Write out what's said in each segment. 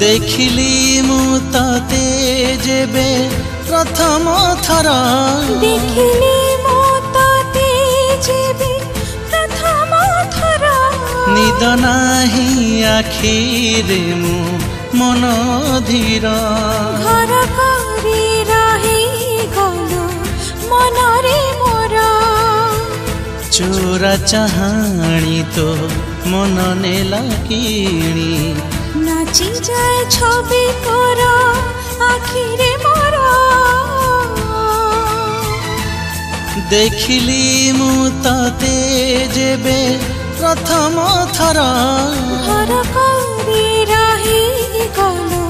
देखिली मु तते जेबे प्रथम थर देखिली मु तते जेबे प्रथम थर निद नाही आखिरे मु मन धीर घर करी रही गलो मन रे मोर चोरा चाहाणी तो मन नेला किणी नाची जाए छवि तोर आखिरे मोर देखिली मु तते जेबे प्रथम थर घर करी रही गलो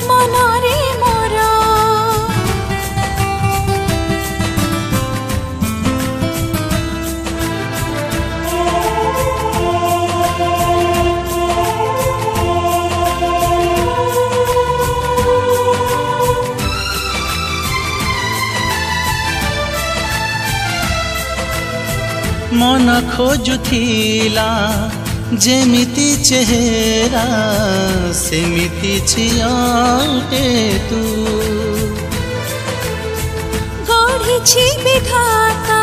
मन रे मोर मन खोजुथिला जेमिति चेहरा सेमिति छियाटे तू गढ़ी छी विधाता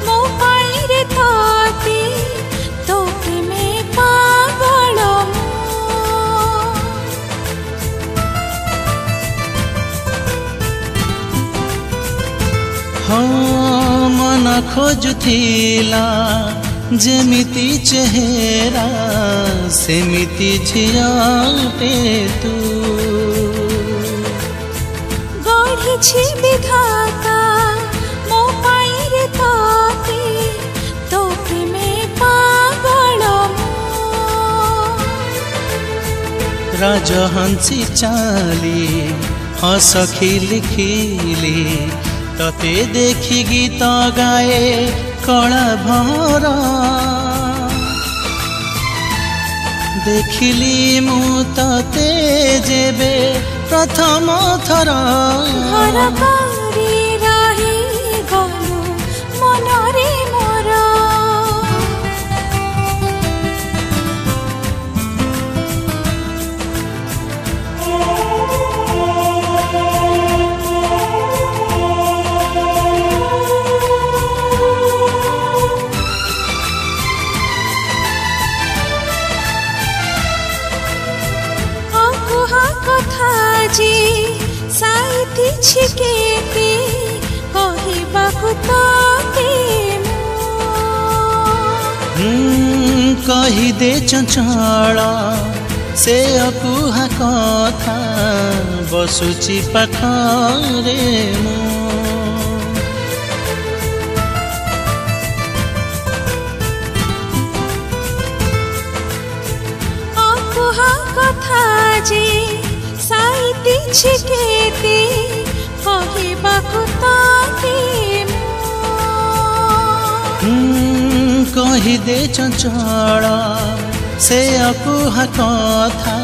मो पाई रे ताती तो प्रेमे पागल हाँ मन खोजुथिला जेमिति चेहरा सेमिति झियाटे तू गढ़ी छी विधाता मो पाई रे ताती तो प्रेमे पागल राजहंसी चाली हसखी लिखिली तते देखी गीत गाए कला भर देखिली मु तते जेबे प्रथम थर घर करी रही गलो मन रे मोर जी साइती छिकेती कहिबाकु तोते कही दे चंचल से अकुहा कथा बसुची पाखरे मु अकुहा कथा जी साइती छिकेती कहिबाकु तोते कही दे चंचल से अकुहा कथा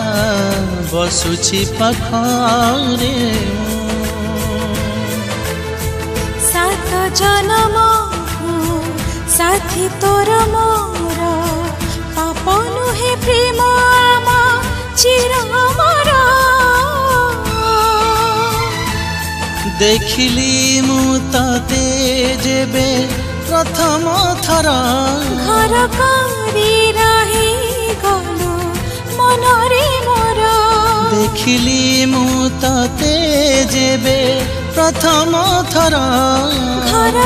बसुची पाखरे सात जन्म साथी तोर मोर पाप नुहे प्रेम आम चिर अमर देखिली मु तते जेबे प्रथम थर घर करी रही गलो मन रे मोर देखिली मु तते जेबे प्रथम थर घर